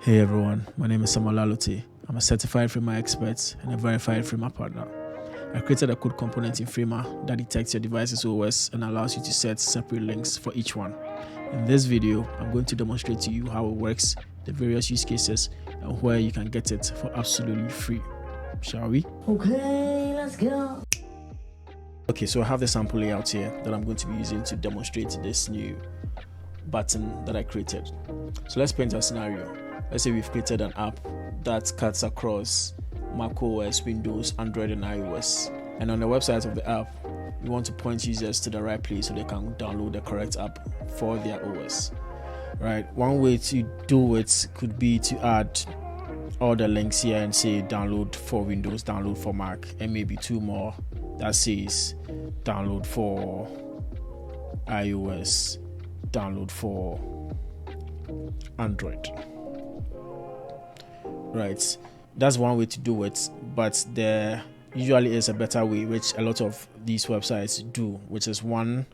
Hey everyone, my name is Samuel Lalote. I'm a certified Frema expert and a verified Frema partner. I created a code component in Frema that detects your device's OS and allows you to set separate links for each one. In this video, I'm going to demonstrate to you how it works, the various use cases, and where you can get it for absolutely free. Shall we? Okay, let's go. Okay, so I have the sample layout here that I'm going to be using to demonstrate this new button that I created. So let's paint a scenario. Let's say we've created an app that cuts across macOS, Windows, Android, and iOS. And on the website of the app, we want to point users to the right place so they can download the correct app for their OS. Right? One way to do it could be to add all the links here and say download for Windows, download for Mac, and maybe two more that says download for iOS, download for Android. Right, that's one way to do it, but there usually is a better way, which a lot of these websites do, which is one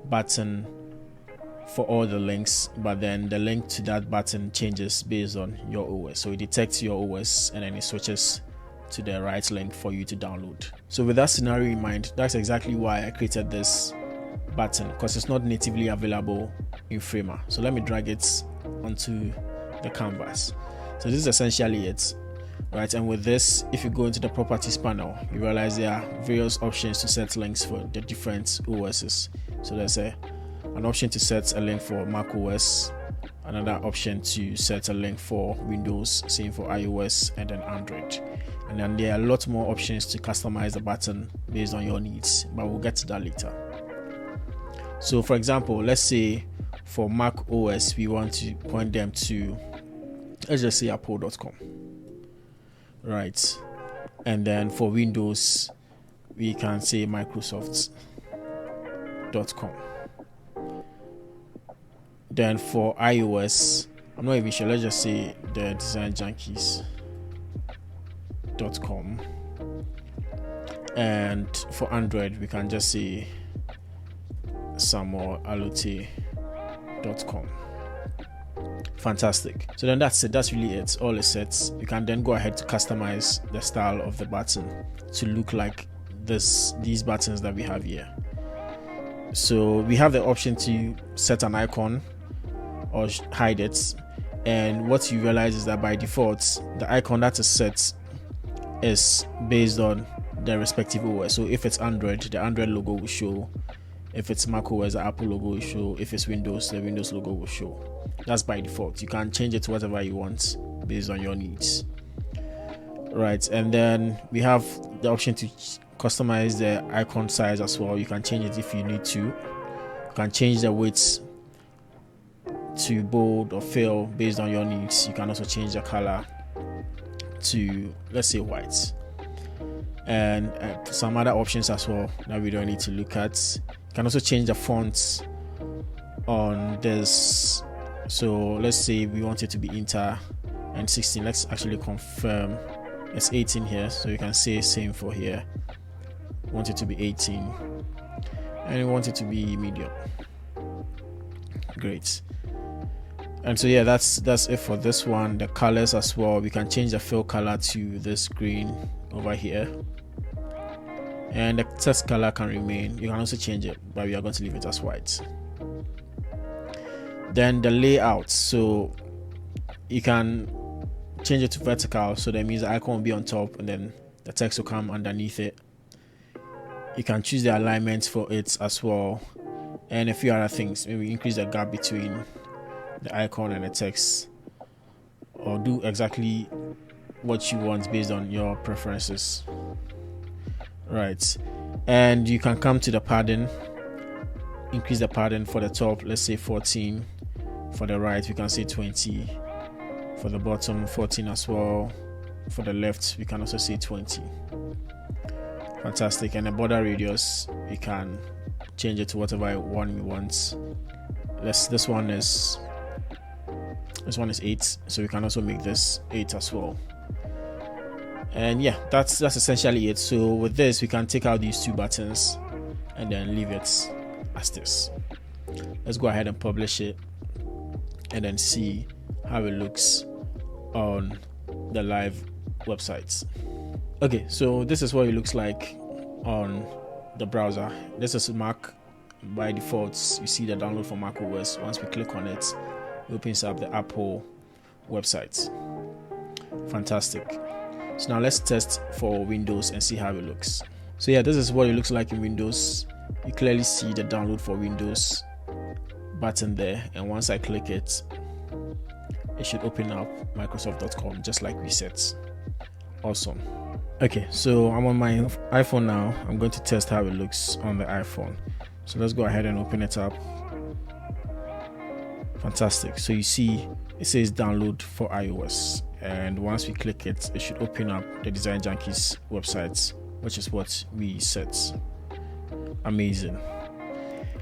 button for all the links, but then the link to that button changes based on your OS. So it detects your OS and then it switches to the right link for you to download. So with that scenario in mind, that's exactly why I created this button, because it's not natively available in Frema. So let me drag it onto the canvas. So this is essentially it, right? And with this, if you go into the properties panel, you realize there are various options to set links for the different OSs. So there's an option to set a link for Mac OS, another option to set a link for Windows, same for iOS, and then Android. And then there are a lot more options to customize the button based on your needs, but we'll get to that later. So for example, let's say for Mac OS, we want to point them to, let's just say apple.com, right? And then for Windows, we can say microsoft.com. Then for iOS, I'm not even sure, let's just say the designjunkies.com. And for Android, we can just say samuelalote.com. Fantastic. So then that's it. That's really it. All is set. You can then go ahead to customize the style of the button to look like these buttons that we have here. So we have the option to set an icon or hide it. And what you realize is that by default, the icon that is set is based on the respective OS. So if it's Android, the Android logo will show. If it's macOS, the Apple logo will show. If it's Windows, the Windows logo will show. That's by default. You can change it to whatever you want based on your needs. Right, and then we have the option to customize the icon size as well. You can change it if you need to. You can change the width to bold or fill based on your needs. You can also change the color to, let's say, white. And some other options as well that we don't need to look at. You can also change the fonts on this. So let's say we want it to be Inter and 16. Let's actually confirm it's 18 here. So you can say same for here. We want it to be 18. And we want it to be medium. Great. And so yeah, that's it for this one. The colors as well. We can change the fill color to this green over here. And the text color can remain. You can also change it, but we are going to leave it as white. Then the layout, so you can change it to vertical, so that means the icon will be on top and then the text will come underneath it. You can choose the alignment for it as well, and a few other things. Maybe increase the gap between the icon and the text, or do exactly what you want based on your preferences. Right, and you can come to the padding, increase the padding for the top, let's say 14. For the right, we can say 20. For the bottom, 14 as well. For the left, we can also say 20. Fantastic. And the border radius, we can change it to whatever one we want. This one is 8, so we can also make this 8 as well. And yeah, that's essentially it. So with this, we can take out these two buttons and then leave it as this. Let's go ahead and publish it and then see how it looks on the live websites. Okay, so this is what it looks like on the browser. This is Mac. By default, you see the download for Mac OS. Once we click on it, it opens up the Apple website. Fantastic. So now let's test for Windows and see how it looks. So yeah, this is what it looks like in Windows. You clearly see the download for Windows button there, and once I click it, it should open up Microsoft.com just like we set. Awesome. Okay, so I'm on my iPhone now. I'm going to test how it looks on the iPhone. So let's go ahead and open it up. Fantastic. So you see it says download for iOS, and once we click it, it should open up the Design Junkies website, which is what we set. Amazing.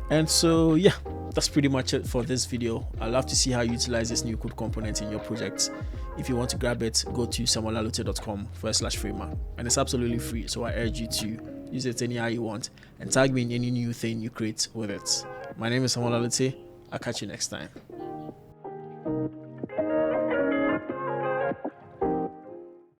And so yeah, that's pretty much it for this video. I'd love to see how you utilize this new code component in your project. If you want to grab it, go to samuelalute.com/freema, and it's absolutely free, so I urge you to use it anyhow you want and tag me in any new thing you create with it. My name is Samuel Alute. I'll catch you next time.